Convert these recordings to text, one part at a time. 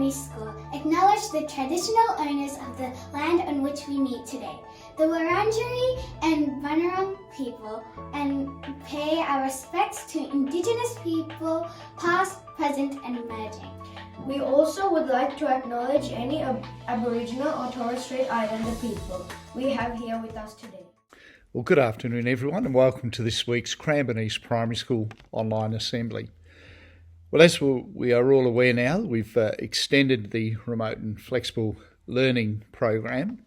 Primary School acknowledge the traditional owners of the land on which we meet today, the Wurundjeri and Bunurong people, and pay our respects to Indigenous people, past, present and emerging. We also would like to acknowledge any Aboriginal or Torres Strait Islander people we have here with us today. Well, good afternoon everyone and welcome to this week's Cranbourne East Primary School online assembly. Well, as we are all aware now, we've extended the remote and flexible learning program.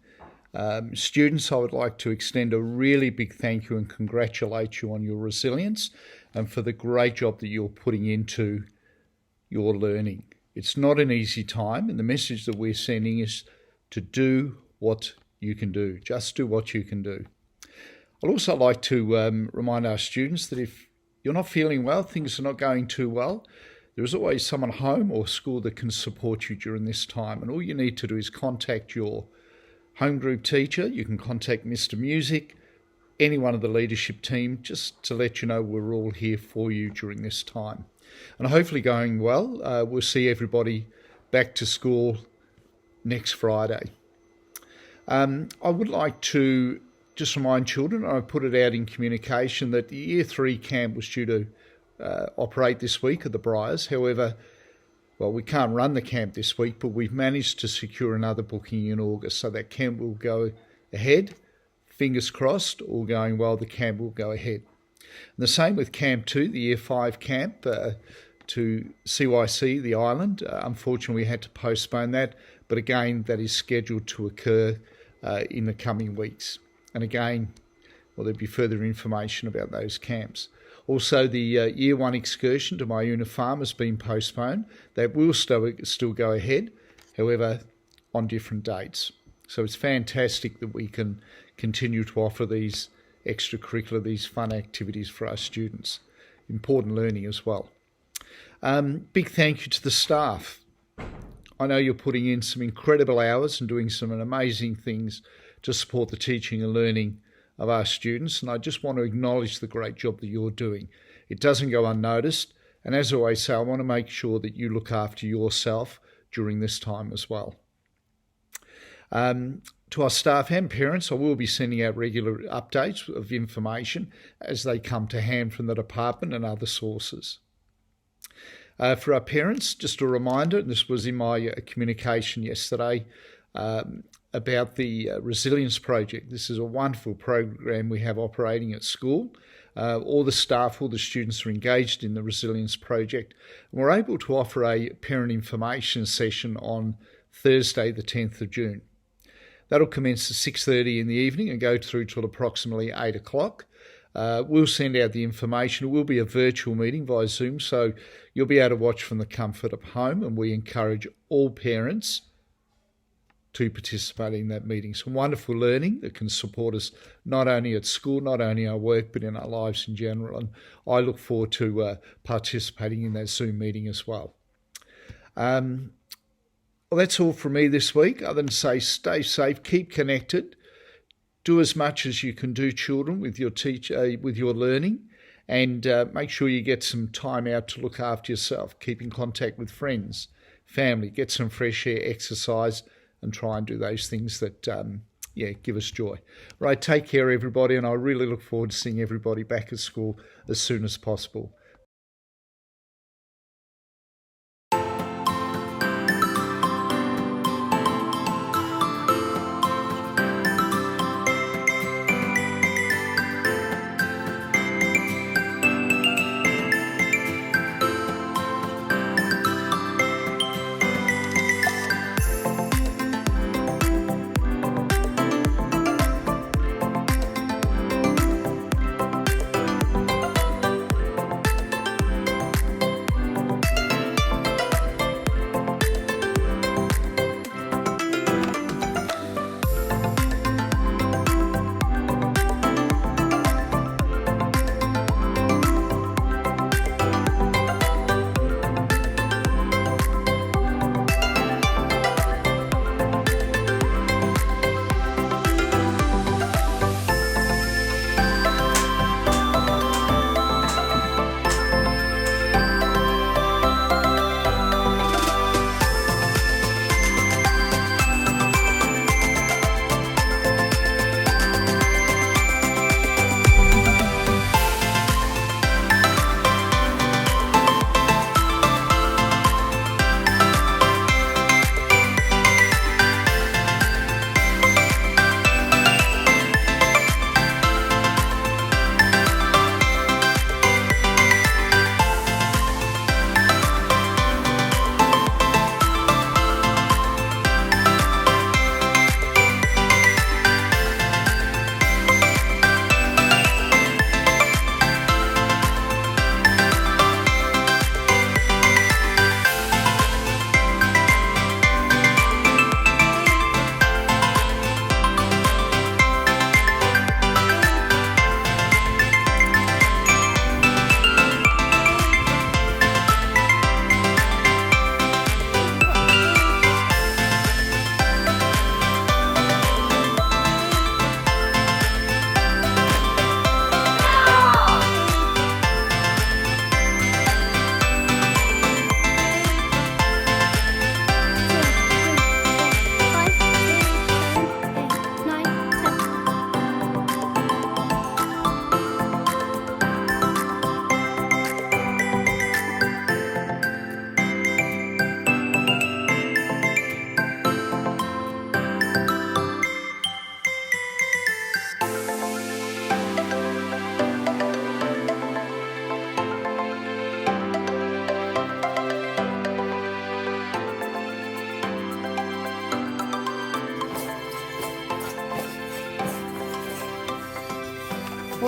Students, I would like to extend a really big thank you and congratulate you on your resilience and for the great job that you're putting into your learning. It's not an easy time, and the message that we're sending is to do what you can do. Just do what you can do. I'd also like to remind our students that if you're not feeling well, things are not going too well, there is always someone home or school that can support you during this time. And all you need to do is contact your home group teacher. You can contact Mr. Music, any one of the leadership team, just to let you know we're all here for you during this time. And hopefully going well, we'll see everybody back to school next Friday. I would like to just remind children, I put it out in communication, that the Year 3 camp was due to operate this week at the Briars. However, well, we can't run the camp this week, but we've managed to secure another booking in August, so that camp will go ahead. Fingers crossed, all going well, the camp will go ahead. And the same with Camp 2, the Year 5 camp to CYC, the island. Unfortunately, we had to postpone that, but again, that is scheduled to occur in the coming weeks. And again, well, there'll be further information about those camps. Also, the Year 1 excursion to Myuna Farm has been postponed. That will still go ahead, however, on different dates. So it's fantastic that we can continue to offer these extracurricular, these fun activities for our students. Important learning as well. Big thank you to the staff. I know you're putting in some incredible hours and doing some amazing things to support the teaching and learning of our students, and I just want to acknowledge the great job that you're doing. It doesn't go unnoticed, and as I always say, I want to make sure that you look after yourself during this time as well. To our staff and parents, I will be sending out regular updates of information as they come to hand from the department and other sources. For our parents, just a reminder, and this was in my communication yesterday, about the Resilience Project. This is a wonderful program we have operating at school. All the staff, all the students are engaged in the Resilience Project. And we're able to offer a parent information session on Thursday, the 10th of June. That'll commence at 6:30 in the evening and go through till approximately 8 o'clock. We'll send out the information. It will be a virtual meeting via Zoom, so you'll be able to watch from the comfort of home, and we encourage all parents to participate in that meeting. Some wonderful learning that can support us not only at school, not only our work, but in our lives in general. And I look forward to participating in that Zoom meeting as well. Well, that's all from me this week, other than say stay safe, keep connected, do as much as you can do, children, with your with your learning, and make sure you get some time out to look after yourself, keep in contact with friends, family, get some fresh air, exercise, and try and do those things that, give us joy. Right, take care, everybody, and I really look forward to seeing everybody back at school as soon as possible.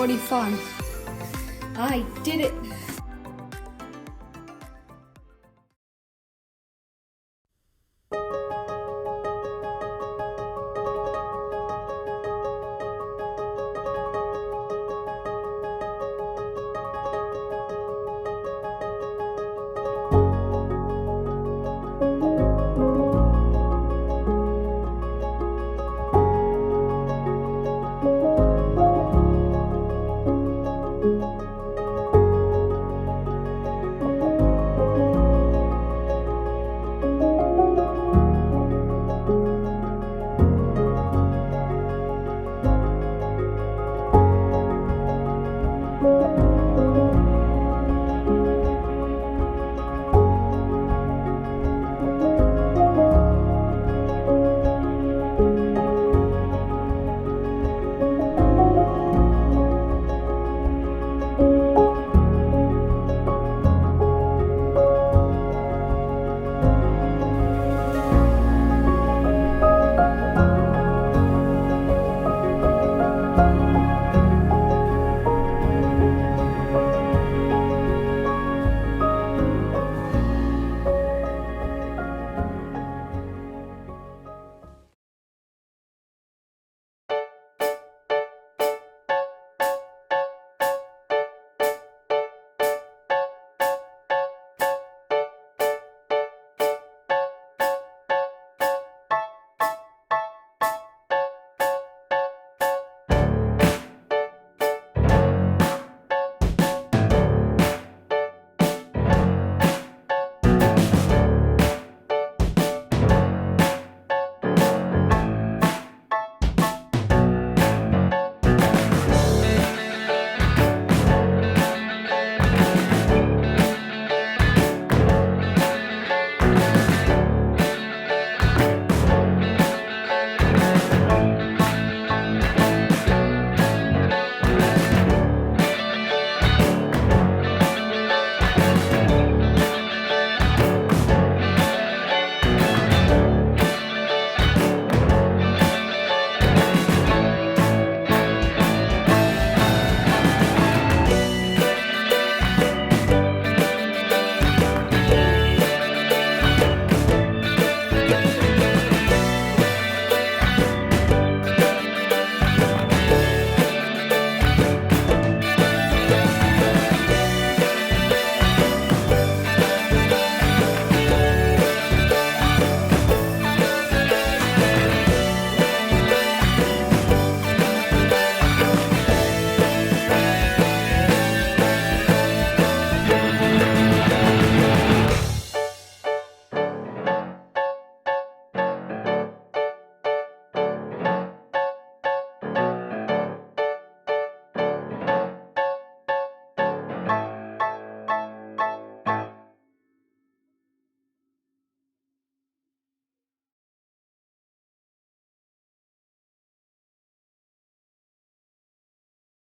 45. I did it.